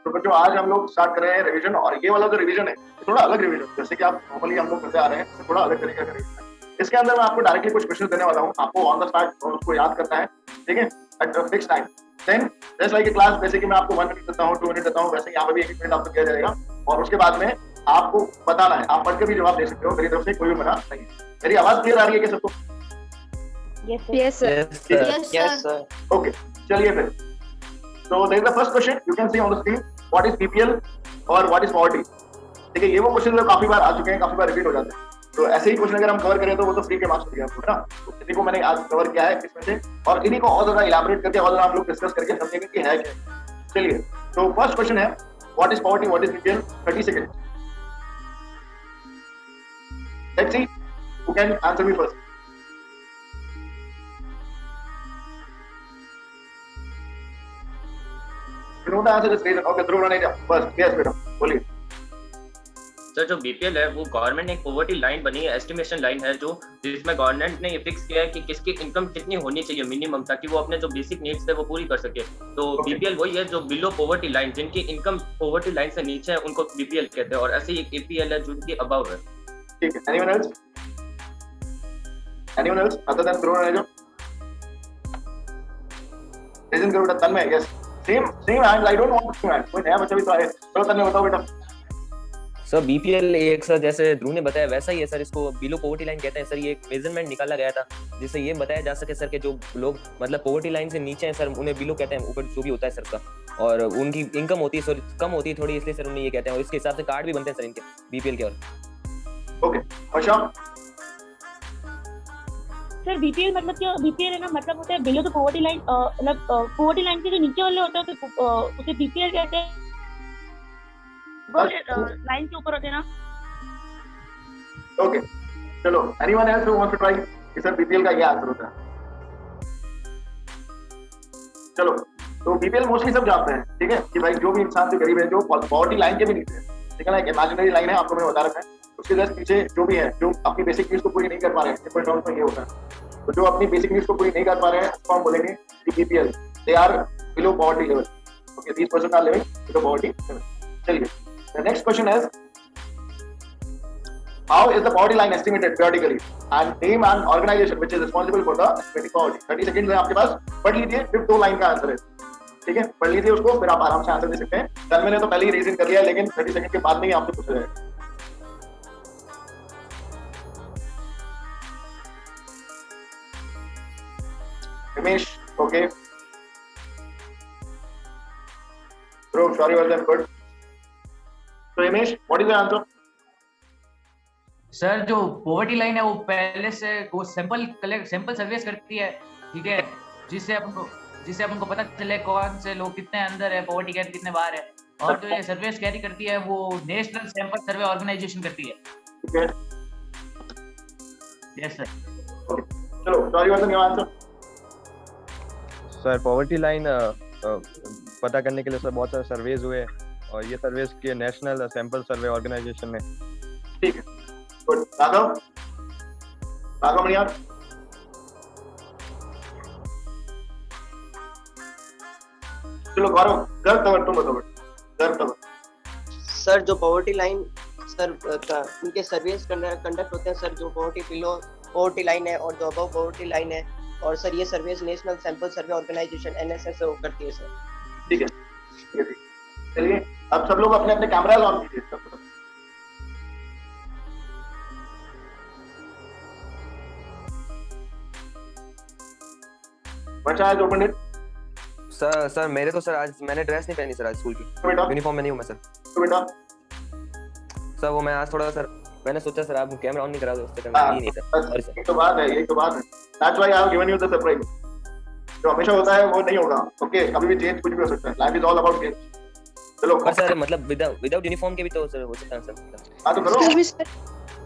तो बच्चों आज हम लोग स्टार्ट कर रहे हैं रिवीजन, और ये वाला जो रिवीजन है थोड़ा अलग रिवीजन, जैसे कि आप नॉर्मली हम लोग करते आ रहे हैं, तो थोड़ा अलग तरीके का रिवीजन है। इसके अंदर मैं आपको डायरेक्टली कुछ क्वेश्चन देने वाला हूँ, आपको ऑन द स्पॉट उसको याद करना है, ठीक है, at a fix time. Then just like a class, जैसे कि मैं आपको 1 मिनट देता हूँ, 2 मिनट देता हूँ, वैसे यहाँ पे भी 1 मिनट आपको दिया जाएगा, और उसके बाद में आपको बताना है, आप पढ़ के भी जवाब दे सकते हो, मेरी तरफ से कोई भी मना नहीं है। मेरी आवाज क्लियर आ रही है क्या सबको? Yes, sir. Yes, sir. Okay, चलिए फिर। So there is the first question you can see on the screen, what is BPL और what is poverty। ठीक है, ये वो क्वेश्चन जो काफी बार आ चुके हैं, काफी बार रिपीट हो जाते हैं, तो ऐसे ही क्वेश्चन अगर हम कवर करें तो वो तो फ्री के मार्क्स मिलेंगे आपको, है ना। तो इसी को मैंने आज कवर किया है इसमें से, और इन्हीं को और ज्यादा इलैबोरेट करके और ज्यादा हम लोग डिस्कस करके समझेंगे कि है क्या। चलिए, तो फर्स्ट क्वेश्चन है what is poverty, what is BPL। 30 seconds। Let's see who can answer me first। You know the answer, just raise it। Okay, Dhruv Raneja first। Yes बेटा, बोलिए। सर जो बीपीएल है वो गवर्नमेंट ने एक poverty line बनी है, estimation line है, जो जिसमें गवर्नमेंट ने ये फिक्स किया है कि किसकी इनकम कितनी होनी चाहिए मिनिमम, ताकि वो अपने जो बेसिक नीड्स है वो पूरी कर सके। तो बीपीएल वही है जो बिलो पॉवर्टी लाइन, जिनकी इनकम पॉवर्टी लाइन से नीचे है उनको बीपीएल कहते हैं, और ऐसे ही एक एपीएल है जो कि अबव है। ठीक है, anyone else? Anyone else other than Dhruv Raneja? Listen करो बेटा, तन्मय। Yes, same hands, I don't want to hands। कोई नया बच्चा भी तो आए, चलो तन्मय बताओ बेटा। सर बीपीएल एक सर जैसे ध्रुव ने बताया वैसा ही है सर, इसको बिलो पॉवर्टी लाइन कहते हैं सर। ये एक मेजरमेंट निकाला गया था जिससे ये बताया जा सके सर कि जो लोग मतलब पॉवर्टी लाइन से नीचे हैं सर उन्हें बिलो कहते हैं, ऊपर जो भी होता है सर का, और उनकी इनकम होती है सर कम होती है थोड़ी, इसलिए सर उन्हें ये कहते हैं, और इसके हिसाब से कार्ड भी बनते हैं सर इनके बीपीएल के। और ओके, वर्षा। सर बीपीएल मतलब क्या, बीपीएल है ना, मतलब होता है बिलो द पॉवर्टी लाइन, मतलब पॉवर्टी लाइन के जो नीचे वाले होते हैं तो उसे बीपीएल कहते हैं, वो लाइन के ऊपर होते हैं ना। ओके, चलो, anyone else who wants to try कि सर बीपीएल का क्या आंसर होता है? चलो, तो बीपीएल मोस्टली सब जानते हैं, ठीक है, कि भाई जो भी इंसान से गरीब है, जो पॉवर्टी लाइन के भी नीचे है, ठीक है ना, एक इमेजिनरी लाइन है, आपको मैंने बता रखा है, उसके जस्ट पीछे जो भी है, जो अपनी बेसिक नीड्स को पूरी नहीं कर पा रहे हैं, सिंपल टर्म्स में ये होता है, तो जो अपनी बेसिक नीड्स को पूरी नहीं कर पा रहे हैं उसको हम बोलेंगे कि BPL, they are below poverty level. Okay, these person are living below poverty level। चलिए, the next question is how is the poverty line estimated periodically, and name an organization which is responsible for the estimating poverty। 30 seconds है आपके पास, पढ़ लीजिए, सिर्फ 2 line का answer है, ठीक है, पढ़ लीजिए उसको, फिर आप आराम से आंसर दे सकते हैं। कल मैंने तो पहले ही रीजन कर लिया, लेकिन 30 सेकंड के बाद में ही आपसे पूछा जाएगा। Ramesh, okay, Dhruv, sorry was that good। So Ramesh, what is the answer? Sir जो पॉवर्टी लाइन है वो पहले से वो सैंपल सर्विस करती है, ठीक है, जिससे अपन को पता चले कौन से लोग कितने अंदर है पॉवर्टी के, कितने बाहर है, और जो ये सर्विस कैरी करती है वो नेशनल सैंपल सर्वे ऑर्गेनाइजेशन करती है। ठीक है, यस सर। चलो, sorry was your answer। Sir poverty line पता करने के लिए सर बहुत सारे सर्वेज हुए, और ये सर्वेज के नेशनल सैंपल सर्वे ऑर्गेनाइजेशन ने। ठीक है, गुड। राघव मणियार। चलो गौरव, कर तवर तुम बताओ, कर तवर। सर जो पॉवर्टी लाइन सर उनके सर्वेस कंडक्ट होते हैं सर, जो बिलो पॉवर्टी लाइन है और जो अबव पॉवर्टी लाइन है, और सर ये surveys National Sample Survey Organisation NSS करती है सर। ठीक है, चलिए अब सब लोग अपने अपने कैमरा ऑन कीजिए। बच्चा आज ओपन इट। सर मेरे तो सर आज मैंने ड्रेस नहीं पहनी सर, आज स्कूल की यूनिफॉर्म में नहीं हूँ मैं सर। तो बेटा सर वो मैं आज थोड़ा सर मैंने सोचा सर आप कैमरा ऑन नहीं करा दो, उससे करना ही नहीं सर। ये तो बात है, that's why I have given you the surprise. जो हमेशा होता है वो नहीं होगा, ओके, कभी भी चेंज कुछ भी हो सकता है, life is all about change. चलो पर सर मतलब विदाउट यूनिफॉर्म के भी तो सर हो सकता है सर। हां तो करो,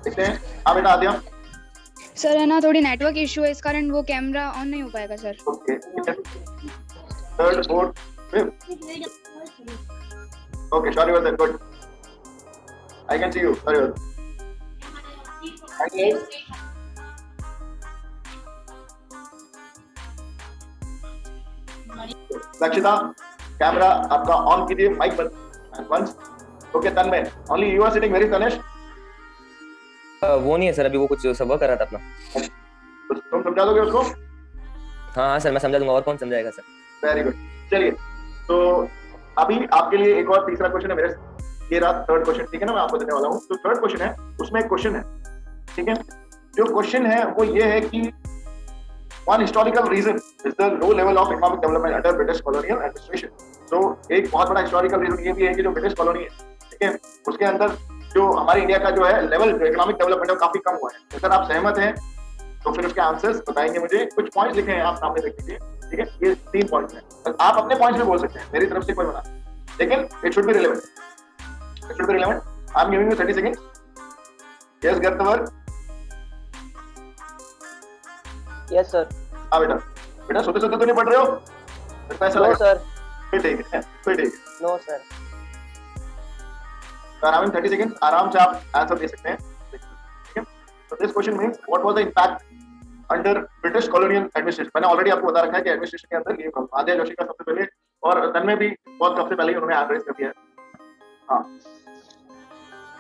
देखते हैं। हां बेटा आदिया। सर है ना, थोड़ी नेटवर्क इशू है, इस कारण वो कैमरा ऑन नहीं हो पाएगा sir. Okay, third fourth fifth. Okay, sorry for that, good, I can see you, sorry for Lakshita, camera आपका ऑन कीजिए, माइक बंद। and once. Okay, Tanmay, only you are sitting. Where is Tanesh? वो नहीं है sir, अभी वो कुछ सब कर रहा था अपना। तुम समझा दोगे उसको? हाँ सर, मैं समझा दूंगा। और कौन समझाएगा सर? Very good. चलिए, तो अभी आपके लिए एक और तीसरा क्वेश्चन है मेरे, ये रहा थर्ड क्वेश्चन, ठीक है ना, मैं आपको देने वाला हूँ। तो थर्ड क्वेश्चन है, उसमें एक क्वेश्चन है, ठीक है। जो क्वेश्चन है वो ये है कि one historical reason is the low level of economic development under British colonial administration. So एक बहुत बड़ा historical reason ये भी है कि जो ब्रिटिश कॉलोनी है, ठीक है, उसके अंदर जो हमारे इंडिया का जो है लेवल इकोनॉमिक डेवलपमेंट है काफी कम हुआ है। अगर आप सहमत हैं तो फिर उसके आंसर्स बताएंगे मुझे। कुछ पॉइंट्स लिखे हैं आप सामने देख लीजिए, ठीक है, ये 3 पॉइंट्स हैं। आप अपने पॉइंट्स भी बोल सकते हैं, मेरी तरफ से कोई मना, लेकिन it should be relevant, it should be relevant. I am giving you 30 seconds. Yes गर्तवर? Yes sir. हाँ बेटा, बेटा सोते सोते तो नहीं पढ़ रहे हो? ऐसा नो लगा? सर। फिर ठीक है, फिर ठीक है। No sir. around 30 seconds आराम से आप आंसर दे सकते हैं, ठीक है। So this question means what was the impact under British colonial administration? मैंने ऑलरेडी आपको बता रखा है कि एडमिनिस्ट्रेशन के अंदर ये प्रॉब्लम। आदित्य जोशी का सबसे पहले और तन्मय भी बहुत सबसे पहले ही उन्होंने हैंड रेज कर दिया है। हाँ,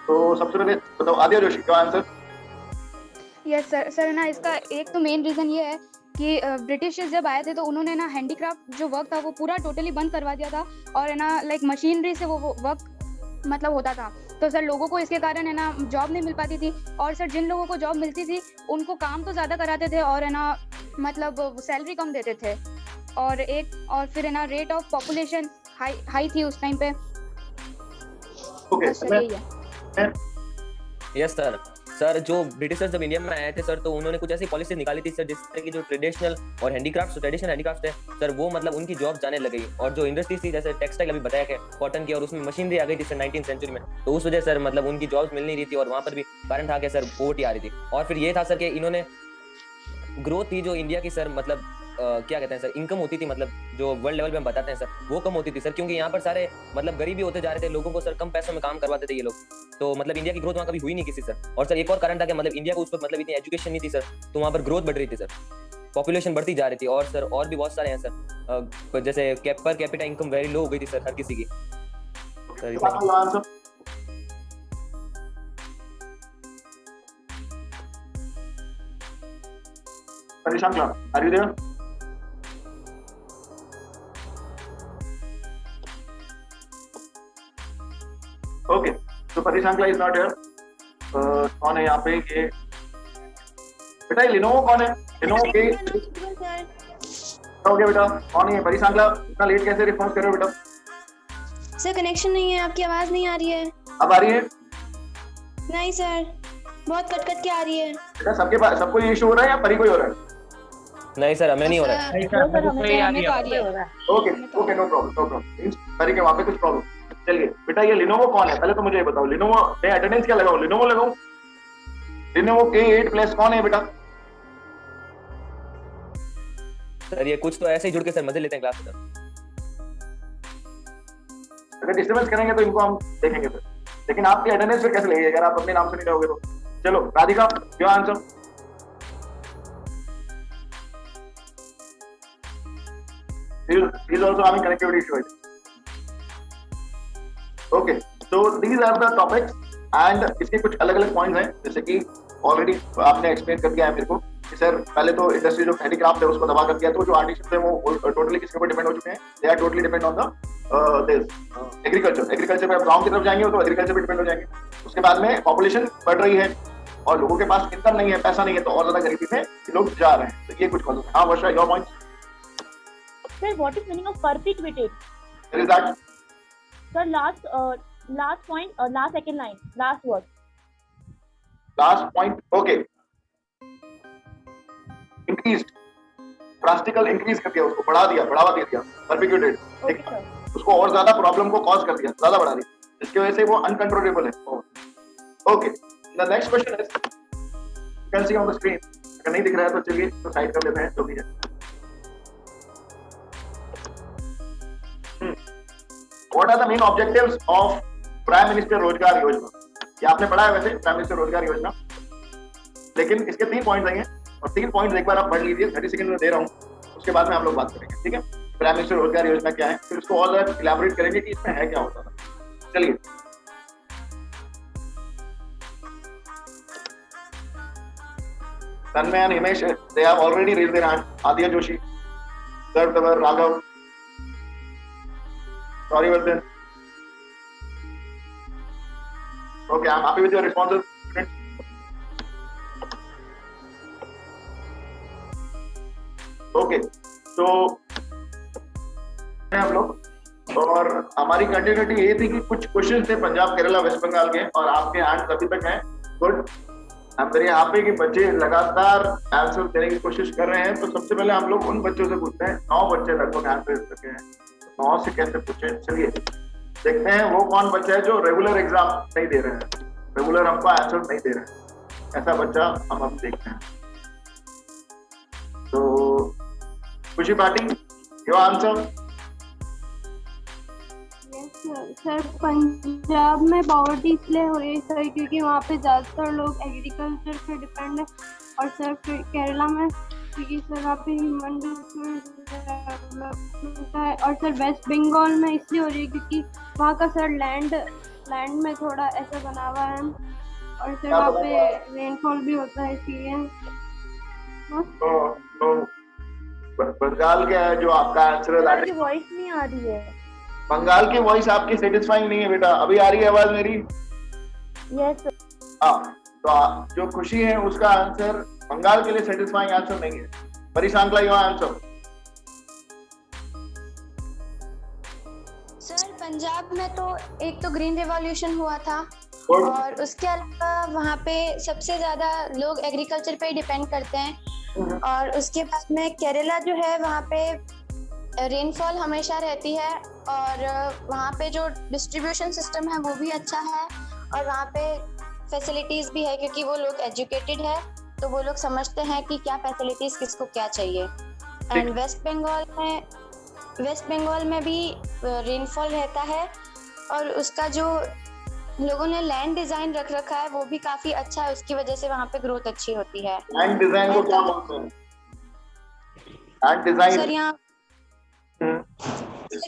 तो सबसे पहले बताओ आदित्य जोशी का आंसर। Yes sir. सर ना इसका एक तो मेन रीज़न ये है कि ब्रिटिशर्स जब आए थे तो उन्होंने ना हैंडीक्राफ्ट जो वर्क था वो पूरा टोटली बंद करवा दिया था, और है ना लाइक मशीनरी से वो वर्क मतलब होता था। तो सर लोगों को इसके कारण है ना जॉब नहीं मिल पाती थी, और सर जिन लोगों को जॉब मिलती थी उनको काम तो ज़्यादा कराते थे और है ना मतलब सैलरी कम देते थे, और फिर है ना रेट ऑफ पॉपुलेशन हाई थी उस टाइम पे। ओके, सर यही है। Yes sir. सर जो ब्रिटिशर्स जब इंडिया में आए थे सर, तो उन्होंने कुछ ऐसी पॉलिसी निकाली थी सर, जिससे कि जो ट्रेडिशनल और ट्रेडिशनल हैंडीक्राफ्ट है सर, वो मतलब उनकी जॉब जाने लगी। और जो इंडस्ट्रीज थी जैसे टेक्सटाइल अभी बताया गया कॉटन की, और उसमें मशीनरी आ गई थी सर 19th सेंचुरी में, तो उस वजह सर मतलब उनकी जॉब्स मिल नहीं रही थी, और वहाँ पर भी कारण था कि सर पोवर्टी आ रही थी। और फिर ये था सर कि इन्होंने ग्रोथ थी जो इंडिया की सर मतलब क्या कहते हैं सर, इनकम होती थी, मतलब जो वर्ल्ड लेवल पे हम बताते हैं सर, वो कम होती थी सर, क्योंकि यहाँ पर सारे मतलब गरीबी होते जा रहे थे, लोगों को सर कम पैसों में काम करवाते थे ये लोग, तो मतलब इंडिया की ग्रोथ वहाँ कभी हुई नहीं किसी सर। और सर एक और कारण था कि मतलब इंडिया को उस वक्त मतलब इतनी एजुकेशन नहीं थी सर, तो वहाँ पर ग्रोथ बढ़ रही थी सर, पॉपुलेशन बढ़ती जा रही थी। और सर और भी बहुत सारे हैं सर, जैसे per capita income very low हो गई थी सर हर किसी की sir. Parishankla, are you there? Okay, so Parishankla is not here. कौन है यहाँ पे? ये बेटा, ये लिनोवो कौन है? लिनोवो के हो गया बेटा, कौन है Parishankla? इतना लेट कैसे रिस्पॉन्स कर रहे हो बेटा? सर कनेक्शन नहीं है, आपकी आवाज नहीं आ रही है। अब आ रही है? नहीं सर, बहुत कट कट के आ रही है। बेटा सबके पास सबको ये इशू हो रहा है या परी को ही हो रहा है? नहीं सर, हमें नहीं हो रहा है। Okay okay, no problem, no problem. Pari के वहाँ पे कुछ प्रॉब्लम। चलिए बेटा, ये लिनोवो कौन है पहले तो मुझे ये बताओ। लिनोवो मैं अटेंडेंस क्या लगाऊं? लिनोवो लगाऊं? लिनोवो K8 प्लस कौन है बेटा? सर ये कुछ तो ऐसे ही जुड़ के सर मजे लेते हैं क्लास में। अगर डिस्टर्बेंस करेंगे तो इनको हम देखेंगे फिर, लेकिन आपकी अटेंडेंस फिर कैसे लगेगी अगर आप अपने नाम से नहीं रहोगे तो। चलो Radhika, your answer. Is also having connectivity issue. Okay, so these are the topics and इसके कुछ अलग-अलग पॉइंट्स हैं, जैसे कि ऑलरेडी आपने एक्सप्लेन कर दिया है मेरे को कि सर पहले तो इंडस्ट्री जो हैंडीक्राफ्ट है उसको दबा कर दिया, तो जो आर्टिस्ट है वो टोटली किसके ऊपर डिपेंड हो चुके हैं? They are totally depend on the agriculture पे। आप गाँव की तरफ जाएंगे तो एग्रीकल्चर पे डिपेंड हो जाएंगे। उसके बाद में पॉपुलेशन बढ़ रही है और लोगों के पास इनकम नहीं है, पैसा नहीं है, तो और ज्यादा गरीबी में लोग जा रहे हैं। तो ये कुछ कॉजेस। हाँ Varsha, your point. Sir, what is meaning of perpetuated? Where is that? Sir, last point, last second line, last word. Last point, okay. Increased, drastical increase कर दिया, उसको बढ़ा दिया, बढ़ावा दे दिया, perpetuated. Okay, sir. उसको और ज्यादा प्रॉब्लम को कॉज कर दिया, ज्यादा बढ़ा दिया, जिसकी वजह से वो अनकंट्रोलेबल है। Okay, the next question is, you can see on the screen. अगर नहीं दिख रहा है तो चलिए तो साइड कर लेते हैं, जो भी है। What are the main objectives of Prime Minister रोजगार योजना? ये आपने पढ़ा है वैसे प्राइम मिनिस्टर रोजगार योजना, लेकिन इसके 3 पॉइंट्स आएंगे और 3 पॉइंट्स एक बार आप पढ़ लीजिए। 30 सेकंड में दे रहा हूँ, उसके बाद में हम लोग बात करेंगे, ठीक है? प्राइम मिनिस्टर रोजगार योजना क्या है, फिर उसको और इलैबोरेट करेंगे कि इसमें है क्या होता था। चलिए Tanmay and Himesh, they have already raised their hand. Adya Joshi, Sir Tavar, Raghav, Saurivardhan. Okay, I'm happy with your responses, students. Okay, so हम लोग और हमारी कंटिन्यूटी ये थी कि कुछ क्वेश्चन थे पंजाब, केरला, वेस्ट बंगाल के और आपके हैंड अभी तक हैं. गुड. हम मेरे यहाँ पे कि बच्चे लगातार आंसर देने की कोशिश कर रहे हैं. तो सबसे पहले हम लोग उन बच्चों से पूछते हैं. 9 बच्चे लगभग आंसर दे सके हैं. 9 से कैसे पूछे, चलिए देखते हैं वो कौन बच्चा है जो रेगुलर एग्जाम नहीं दे रहे हैं, रेगुलर हमको आंसर नहीं दे रहे हैं. ऐसा बच्चा हम अब देखते हैं. तो खुशी Patil, your answer. Sir Punjab में पॉवर्टी इसलिए हो रही है सर क्योंकि वहाँ पे ज़्यादातर लोग एग्रीकल्चर पे डिपेंड है. और सर फिर केरला में क्योंकि सर वहाँ पे ह्यूमन डेवलपमेंट है. और सर वेस्ट बंगाल में इसलिए हो रही है क्योंकि वहाँ का सर लैंड में थोड़ा ऐसा बना हुआ है और सर वहाँ पे रेनफॉल भी होता है इसलिए. बंगाल का जो आपका आंसर है, वॉइस नहीं आ रही है. बंगाल की वॉइस आपकी सेटिस्फाइंग नहीं है बेटा. अभी आ रही है आवाज मेरी? यस. हाँ, तो जो खुशी है उसका आंसर बंगाल के लिए सेटिस्फाइंग आंसर नहीं है. परिशांकला, योर आंसर. सर पंजाब में तो एक तो ग्रीन रिवॉल्यूशन हुआ था Good. और उसके अलावा वहाँ पे सबसे ज्यादा लोग एग्रीकल्चर पे ही डिपेंड करते हैं. और उसके बाद में केरला जो है वहाँ पे रेनफॉल हमेशा रहती है और वहाँ पे जो डिस्ट्रीब्यूशन सिस्टम है वो भी अच्छा है और वहाँ पे फैसिलिटीज भी है क्योंकि वो लोग एजुकेटेड है तो वो लोग समझते हैं कि क्या फैसिलिटीज किसको क्या चाहिए. एंड वेस्ट बंगाल में भी रेनफॉल रहता है और उसका जो लोगों ने लैंड डिजाइन रख रखा है वो भी काफी अच्छा है. उसकी वजह से वहाँ पे ग्रोथ अच्छी होती है. लैंड डिजाइन को क्या बोलते हैं? लैंड डिजाइन सर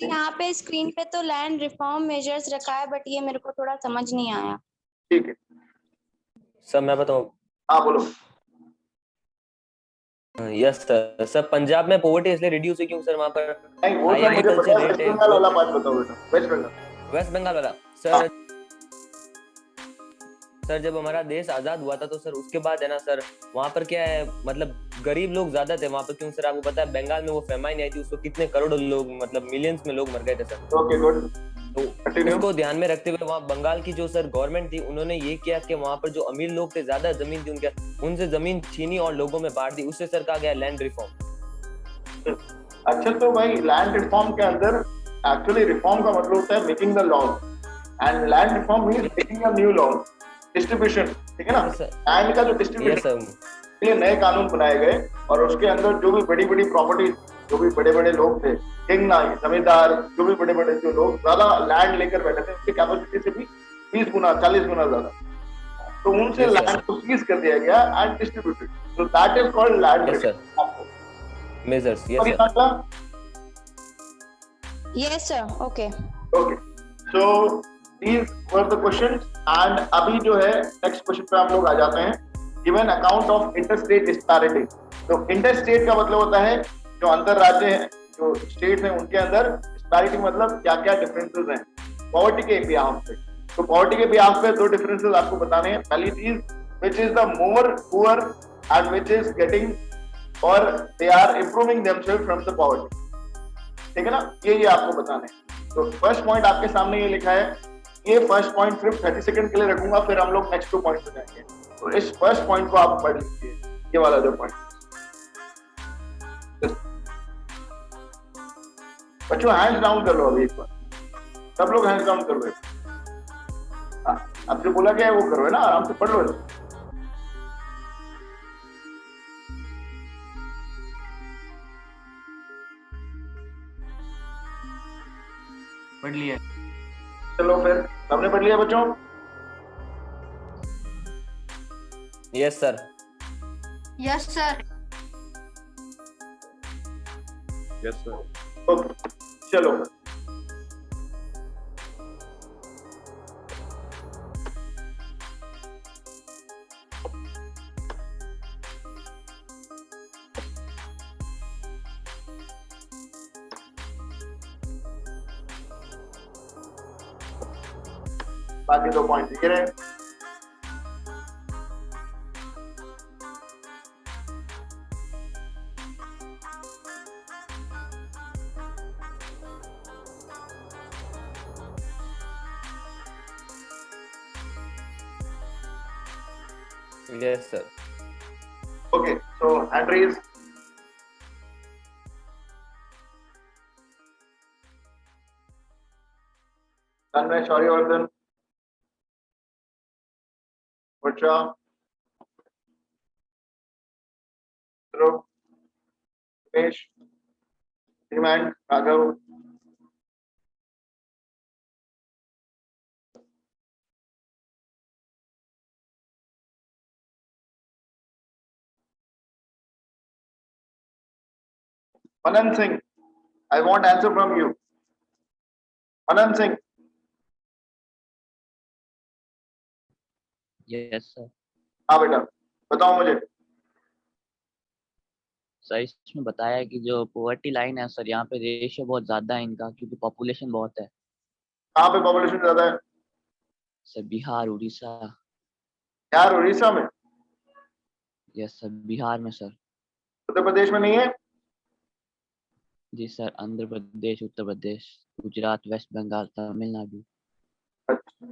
यहाँ पे स्क्रीन पे तो लैंड रिफॉर्म मेजर्स रखा है बट ये मेरे को थोड़ा समझ नहीं आया. ठीक है सर मैं बताऊं. हाँ बोलो. Yes sir. सर पंजाब में पॉवर्टी इसलिए रिड्यूस हुई क्योंकि सर वहाँ पर नहीं वो तो मुझे पता है. वेस्ट बंगाल वाला बात बताओ बेटा. वेस्ट बंगाल वाला सर. सर जब हमारा देश आजाद हुआ था तो सर उसके बाद है ना सर वहाँ पर क्या है मतलब गरीब लोग ज्यादा थे वहाँ पर. क्यों सर आपको पता है बंगाल में वो फेमाइन आई थी उसको कितने करोड़ों लोग मतलब मिलियंस में लोग मर गए थे सर. Okay good. तो उसको ध्यान में रखते हुए वहाँ बंगाल की जो सर गवर्नमेंट थी उन्होंने ये किया कि वहाँ पर जो अमीर लोग थे ज्यादा जमीन थी उनसे जमीन छीनी और लोगों में बांट दी. उससे सर कहा गया लैंड रिफॉर्म. अच्छा तो भाई लैंड रिफॉर्म के अंदर एक्चुअली रिफॉर्म का मतलब होता है making the law and land reform means making a new law. Distribution, ठीक है ना. लैंड का जो डिस्ट्रीब्यूशन के लिए नए कानून बनाए गए और उसके अंदर जो भी बड़ी बड़ी प्रॉपर्टी, जो भी बड़े बड़े लोग थे, किंग ना जमींदार, जो भी बड़े बड़े जो लोग ज्यादा लैंड लेकर बैठे थे उनकी कैपेसिटी से भी 20 गुना 40 गुना ज्यादा, तो उनसे लैंड को सीज कर दिया गया and distributed. So that is called land measures. Yes sir. Okay. So these were the questions and अभी जो है नेक्स्ट क्वेश्चन पे हम लोग आ जाते हैं. Given account of interstate disparity. तो इंटरस्टेट का मतलब होता है जो अंतर राज्य है, जो स्टेट है उनके अंदर डिस्पैरिटी मतलब क्या क्या डिफरेंसेस हैं पॉवर्टी के बिहाफ पे. तो पॉवर्टी के बिहाफ पे 2 डिफरेंसेस आपको बताने हैं. पहली चीज which is the more poor and which is getting or they are improving themselves from the poverty. ठीक है ना, ये आपको बताने हैं. तो फर्स्ट पॉइंट आपके सामने ये लिखा है. ये फर्स्ट पॉइंट सिर्फ 30 सेकंड के लिए रखूंगा, फिर हम लोग नेक्स्ट 2 पॉइंट पे जाएंगे. तो इस फर्स्ट पॉइंट को आप पढ़ लीजिए, ये वाला जो पॉइंट. बच्चों हैंड्स डाउन कर लो अभी एक बार. सब लोग हैंड्स डाउन कर रहे हैं. हाँ, अब जो बोला गया है वो करो, है ना. आराम से पढ़ लो. पढ़ लिया. चलो फिर सबने पढ़ लिया बच्चों? Yes sir. Yes sir. Yes sir. Okay चलो बाकी 2 पॉइंट ये रहे। Yes, sir. Okay, so hand raise. Tanmay, Shauryavardan, Varsha, Dhruv, Dinesh, Hemant, Raghav. Manan Singh, I want answer from you. Manan Singh, yes sir. हाँ बेटा, बताओ मुझे। Sir इसमें बताया है कि जो पॉवर्टी लाइन है सर, यहाँ पे रेशियो बहुत ज्यादा है इनका, क्योंकि पॉपुलेशन बहुत है। कहाँ पे पॉपुलेशन ज्यादा है? सर बिहार, उड़ीसा। यार उड़ीसा में? यस सर, बिहार में सर। उत्तर प्रदेश में नहीं है? जी सर, आंध्र प्रदेश, उत्तर प्रदेश, गुजरात, वेस्ट बंगाल, तमिलनाडु। अच्छा,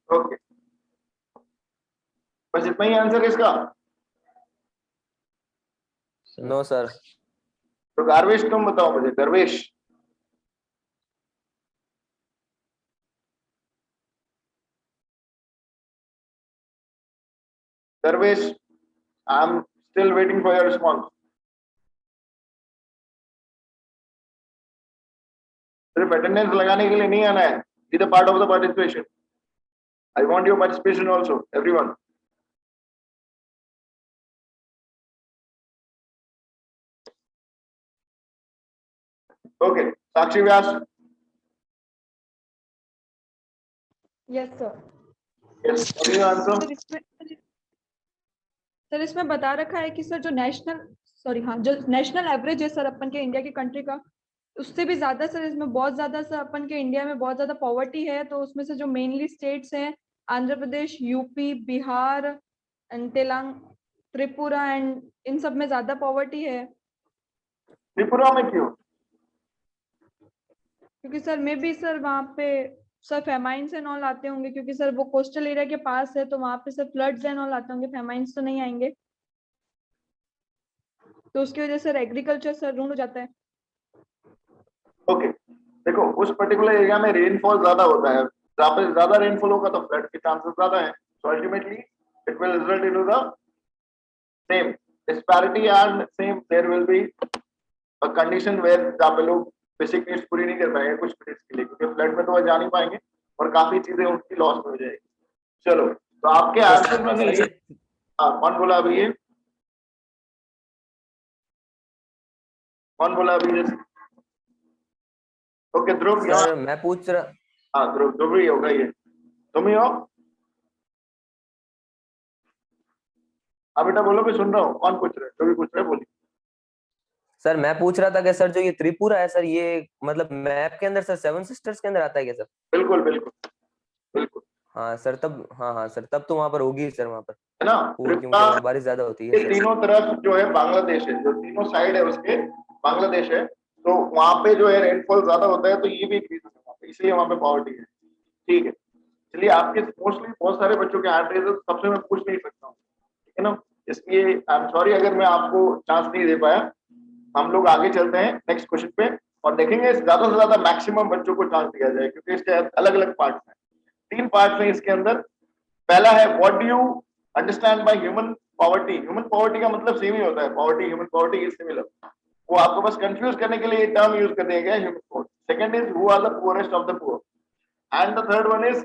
ओके, बस इतना ही आंसर इसका? No, sir. तो गार्वेश तुम बताओ मुझे, Garvesh. Garvesh, I am still waiting for your response. सिर्फ अटेंडेंस लगाने के लिए नहीं आना है, be the part of the participation. I want your participation also, everyone. Okay, Sakshi Vyas. Yes sir. Yes, what is your answer? Sir इसमें बता रखा है कि सर जो नेशनल एवरेज है सर अपन के इंडिया की कंट्री का, उससे भी ज्यादा सर इसमें बहुत ज्यादा सर अपन के इंडिया में बहुत ज्यादा पॉवर्टी है। तो उसमें से जो मेनली स्टेट्स हैं Andhra Pradesh, UP, Bihar and Telangana, Tripura and इन सब में ज्यादा पॉवर्टी है। त्रिपुरा में क्यों? क्योंकि सर मे बी सर वहाँ पे सर फेमाइंस एंड ऑल आते होंगे, क्योंकि सर वो कोस्टल एरिया के पास है, तो वहाँ पे सर फ्लड्स एंड ऑल आते होंगे, फेमाइंस तो नहीं आएंगे। तो उसकी वजह से एग्रीकल्चर सर रूल हो जाता है। ओके, देखो उस पर्टिकुलर एरिया में रेनफॉल ज्यादा होता है, जहाँ पे ज्यादा रेनफॉल होगा तो फ्लड के चांसेस ज्यादा है। So ultimately it will result into the same disparity and same there will be a condition where जहाँ पे लोग बेसिक नीड्स पूरी नहीं कर पाएंगे कुछ मिनट्स के लिए, क्योंकि फ्लड में तो वो जा नहीं पाएंगे और काफी चीजें उनकी लॉस में हो जाएगी। चलो, तो आपके आंसर में से कौन बोला अभी ये? कौन बोला अभी ये? ओके ध्रुव, सर मैं पूछ रहा। हाँ ध्रुव ही होगा ये, तुम ही हो? हाँ बेटा बोलो, मैं सुन रहा हूँ। कौन पूछ रहे हैं? जो भी पूछ रहे हैं बोलिए। सर मैं पूछ रहा था कि सर जो ये त्रिपुरा है सर, ये मतलब मैप के अंदर सर 7 सिस्टर्स के अंदर आता है क्या सर? बिल्कुल बिल्कुल बिल्कुल। हाँ सर, तब हाँ सर, तब तो वहाँ पर होगी सर, वहाँ पर है ना, क्योंकि वहाँ बारिश ज्यादा होती है ये तीनों तरफ जो है बांग्लादेश है, जो तीनों साइड है उसके बांग्लादेश है, तो वहाँ पे जो है रेनफॉल ज्यादा होता है, तो ये भी एक रीजन है वहाँ पे, इसलिए वहाँ पे पॉवर्टी है। ठीक है, चलिए आपके मोस्टली बहुत सारे बच्चों के हैंड रेज सबसे मैं पूछ नहीं सकता हूँ, ठीक है ना, इसलिए आई एम सॉरी अगर मैं आपको चांस नहीं दे पाया। हम लोग आगे चलते हैं नेक्स्ट क्वेश्चन पे और देखेंगे ज्यादा से ज्यादा मैक्सिमम बच्चों को चांस दिया जाए, क्योंकि इसके अलग अलग पार्ट्स हैं, 3 पार्ट्स हैं इसके अंदर। पहला है what do you understand by human poverty. Human poverty का मतलब सेम ही होता है, poverty human poverty is similar, वो आपको बस कंफ्यूज करने के लिए टर्म यूज कर दिया गया है, human poverty. Second is who are the poorest of the poor, and the third one is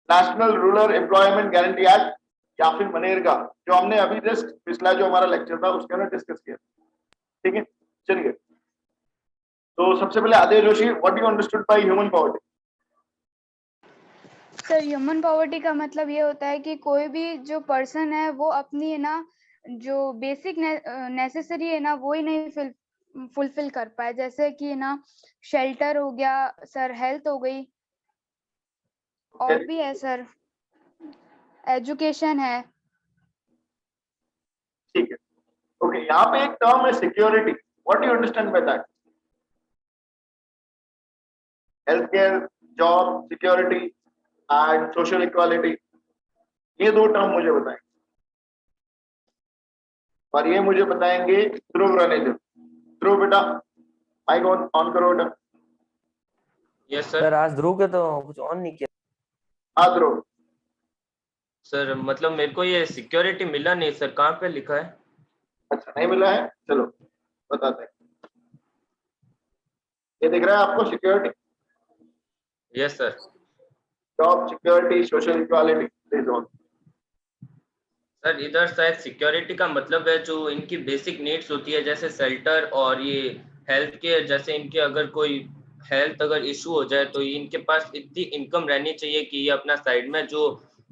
National Rural Employment Guarantee Act या फिर मनरेगा, जो हमने अभी जस्ट पिछला जो हमारा लेक्चर था उसके अंदर डिस्कस किया। ठीक है, चलिए, तो सबसे पहले Aadesh Joshi, what you understood by human poverty? Sir human poverty का मतलब ये होता है कि कोई भी जो पर्सन है वो अपनी है ना जो बेसिक नेसेसरी है ना वो ही नहीं फुलफिल कर पाए, जैसे कि ना शेल्टर हो गया सर, हेल्थ हो गई। और भी है सर, एजुकेशन है। ठीक है, ओके। यहाँ पे एक टर्म है security, what do you understand by that? Health care, job security and social equality, ये दो टर्म मुझे बताएं, और ये मुझे बताएंगे ध्रुव रनेजर। ध्रुव बेटा माइक ऑन करो बेटा। Yes sir sir. आज ध्रुव के तो कुछ ऑन नहीं किया। हाँ ध्रुव। सर मतलब मेरे को ये सिक्योरिटी मिला नहीं सर, कहाँ पे लिखा है? अच्छा नहीं मिला है, चलो बताते हैं। ये दिख रहा है आपको security? Yes sir. Job security social equality, please on. Sir इधर शायद सिक्योरिटी का मतलब है जो इनकी बेसिक नीड्स होती है, जैसे शेल्टर और ये हेल्थ केयर, जैसे इनके अगर कोई हेल्थ अगर इशू हो जाए तो इनके पास इतनी इनकम रहनी चाहिए कि ये अपना साइड में जो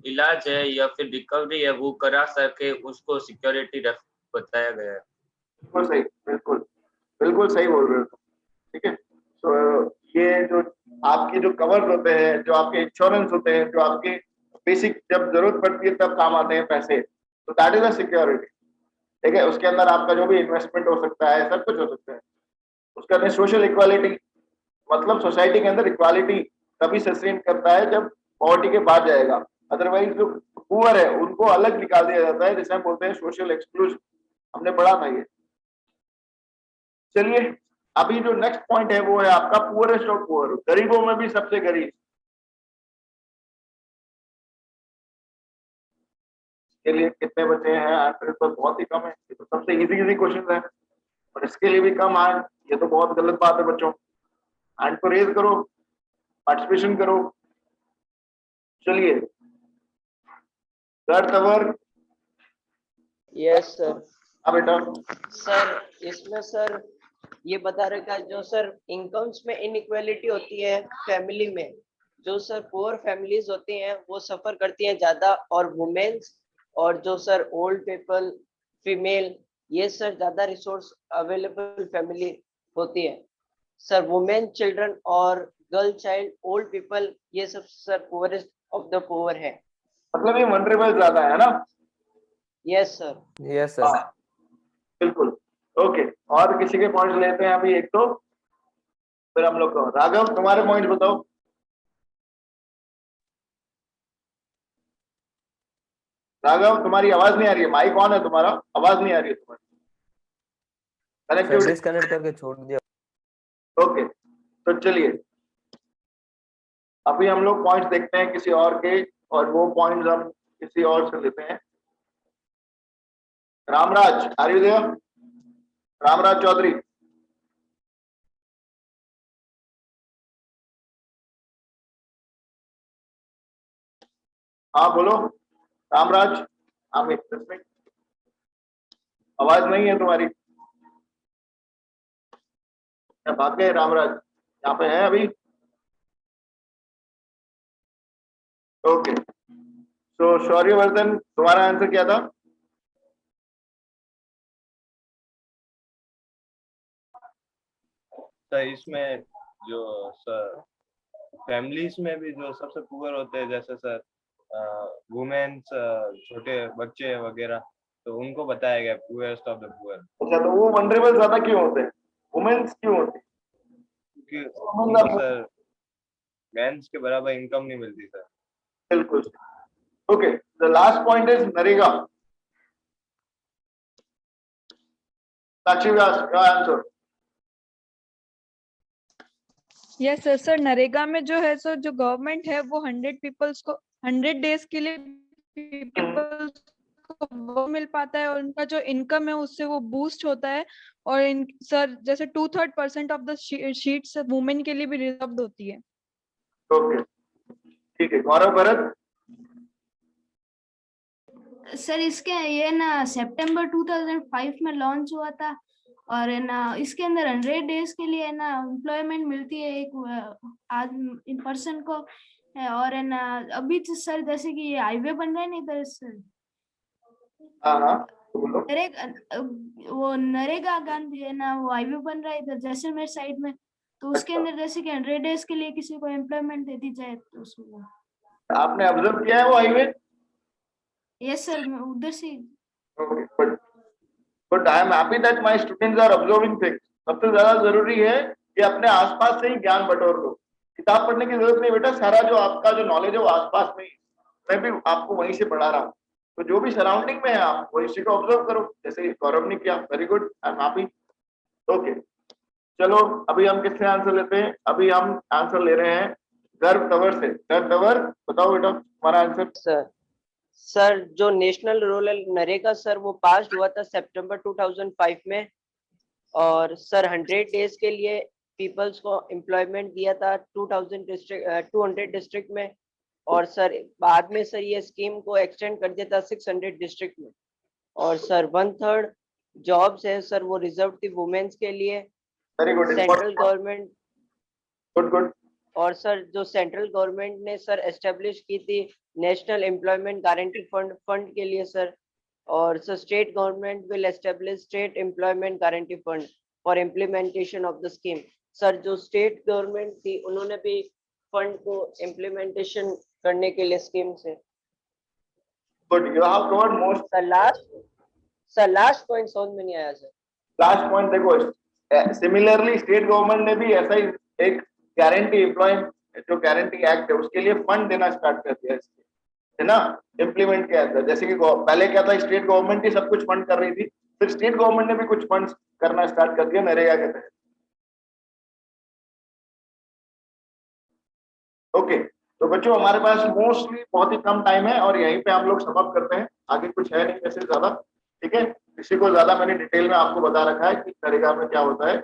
इलाज है या फिर रिकवरी है वो करा सके, उसको सिक्योरिटी बताया गया है। बिल्कुल सही, बिल्कुल बिल्कुल सही बोल रहे हो तुम, ठीक है। तो ये जो आपके जो कवर होते हैं, जो आपके इंश्योरेंस होते हैं, जो आपके बेसिक जब जरूरत पड़ती है तब काम आते हैं पैसे, तो दैट इज अ सिक्योरिटी, ठीक है। उसके अंदर आपका जो भी इन्वेस्टमेंट हो सकता है, सब कुछ हो सकता है। उसके अंदर सोशल इक्वालिटी, मतलब सोसाइटी के अंदर इक्वालिटी तभी सस्टेन करता है जब पॉवर्टी के बाद जाएगा, अदरवाइज जो पुअर है उनको अलग निकाल दिया जाता है, जिसे हम बोलते हैं सोशल एक्सक्लूजन। हमने पढ़ा था ये। चलिए अभी जो नेक्स्ट पॉइंट है वो है आपका पुअरेस्ट ऑफ पुअर, गरीबों में भी सबसे गरीब। के लिए कितने बचे हैं आंसर? तो बहुत ही कम है, ये तो सबसे इजी क्वेश्चन है, और इसके लिए भी कम आए, ये तो बहुत गलत बात है बच्चों। हैंड को रेज करो, पार्टिसिपेशन करो। चलिए तवर। Yes sir. हाँ बेटा। सर इसमें सर ये बता रखा जो सर इनकम्स में इनइक्वालिटी होती है फैमिली में, जो सर पुअर फैमिलीज होती हैं वो सफर करती हैं ज्यादा, और वुमेन्स और जो सर ओल्ड पीपल फीमेल, ये सर ज्यादा रिसोर्स अवेलेबल फैमिली होती है। सर वुमेन चिल्ड्रन और गर्ल चाइल्ड ओल्ड पीपल, ये सब sir poorest of the poor है। मतलब ये वनरेबल ज्यादा है ना? Yes sir. Yes sir. बिल्कुल, ओके। और किसी के पॉइंट्स लेते हैं अभी एक तो, फिर हम लोग को। राघव तुम्हारे पॉइंट बताओ। राघव तुम्हारी आवाज नहीं आ रही है, माइक ऑन है तुम्हारा, आवाज नहीं आ रही है तुम्हारी। कनेक्टिविटी डिस्कनेक्ट करके छोड़ दिया। ओके, तो चलिए अभी हम लोग पॉइंट्स देखते हैं किसी और के, और वो पॉइंट्स हम किसी और से लेते हैं। Ramraj, are you there? Ramraj Chaudhary. हाँ बोलो रामराज। आप एक मिनट, आवाज नहीं है तुम्हारी, क्या भाग गए रामराज? यहाँ पे है अभी? ओके, तो शौर्यवर्धन तुम्हारा आंसर क्या था? सर इसमें जो सर फैमिलीज में भी जो सबसे पुअर होते हैं, जैसे सर वुमेन्स, छोटे बच्चे वगैरह, तो उनको बताया गया पुअरेस्ट ऑफ द पुअर। अच्छा, तो वो वनरेबल ज्यादा क्यों होते हैं? वुमेन्स क्यों होती है? क्योंकि उनको सर मेंस के बराबर इनकम नहीं मिलती सर। बिल्कुल। Okay, the last point is NREGA. Sakshi Vyas का answer. Yes sir. Sir NREGA में जो है सर, जो गवर्नमेंट है वो 100 पीपल्स को 100 डेज के लिए पीपल्स को वो मिल पाता है, और उनका जो इनकम है उससे वो बूस्ट होता है। और इन सर जैसे 2/3% ऑफ द शीट्स वुमेन के लिए भी रिजर्व्ड होती है। ओके ठीक है, गौरव भरत। सर इसके ये ना सितंबर 2005 में लॉन्च हुआ था, और है ना इसके अंदर 100 डेज के लिए है ना एम्प्लॉयमेंट मिलती है एक आज इन पर्सन को है। और है ना अभी तो सर जैसे कि ये हाईवे बन रहा है ना इधर सर, वो नरेगा गांधी है ना, वो हाईवे बन रहा है इधर जैसलमेर साइड में, तो उसके अंदर जैसे कि 100 डेज के लिए किसी को एम्प्लॉयमेंट दे दी जाए तो उसमें। आपने ऑब्जर्व किया है वो हाईवे? यस सर, मैं उधर से Okay, but I am happy that my students are observing things. सबसे ज्यादा जरूरी है कि अपने आसपास से ही ज्ञान बटोर लो। किताब पढ़ने की जरूरत नहीं बेटा, सारा जो आपका जो नॉलेज है वो आसपास में ही, मैं भी आपको वहीं से पढ़ा रहा हूँ। तो जो भी सराउंडिंग में है आप वही चीज को ऑब्जर्व करो, जैसे गौरव ने किया। Very good, I am happy. Okay, चलो अभी हम किससे आंसर लेते हैं? अभी हम आंसर ले रहे हैं गर्व तंवर से। गर्व तंवर, बताओ बेटा हमारा आंसर। सर जो नेशनल रूरल नरेगा सर वो पास हुआ था सितंबर 2005 में, और सर 100 डेज के लिए पीपल्स को एम्प्लॉयमेंट दिया था 200 डिस्ट्रिक्ट में, और सर बाद में सर ये स्कीम को एक्सटेंड कर दिया था 600 डिस्ट्रिक्ट में। और सर 1/3 जॉब्स है सर वो रिजर्व थी वुमेन्स के लिए। Very good, central government good. और सर जो सेंट्रल गवर्नमेंट ने सर एस्टेब्लिश की थी नेशनल एम्प्लॉयमेंट गारंटी फंड के लिए सर, और sir state government will establish state employment guarantee fund for implementation of the scheme. Sir जो स्टेट गवर्नमेंट थी उन्होंने भी फंड को इम्प्लीमेंटेशन करने के लिए स्कीम से। Good, you have covered most. Sir last point समझ में नहीं आया सर। लास्ट पॉइंट देखो, सिमिलरली स्टेट गवर्नमेंट ने भी ऐसा ही एक गारंटी एम्प्लॉयमेंट जो गारंटी एक्ट है उसके लिए फंड देना स्टार्ट कर दिया है ना, इम्प्लीमेंट किया था। जैसे कि पहले क्या था, स्टेट गवर्नमेंट ही सब कुछ फंड कर रही थी, फिर स्टेट गवर्नमेंट ने भी कुछ फंड करना स्टार्ट कर दिया नरेगा के तहत। ओके, तो बच्चों हमारे पास मोस्टली बहुत ही कम टाइम है और यहीं पे हम लोग समाप्त करते हैं, आगे कुछ है नहीं वैसे ज्यादा। ठीक है, इसी को ज्यादा मैंने डिटेल में आपको बता रखा है कि नरेगा में क्या होता है।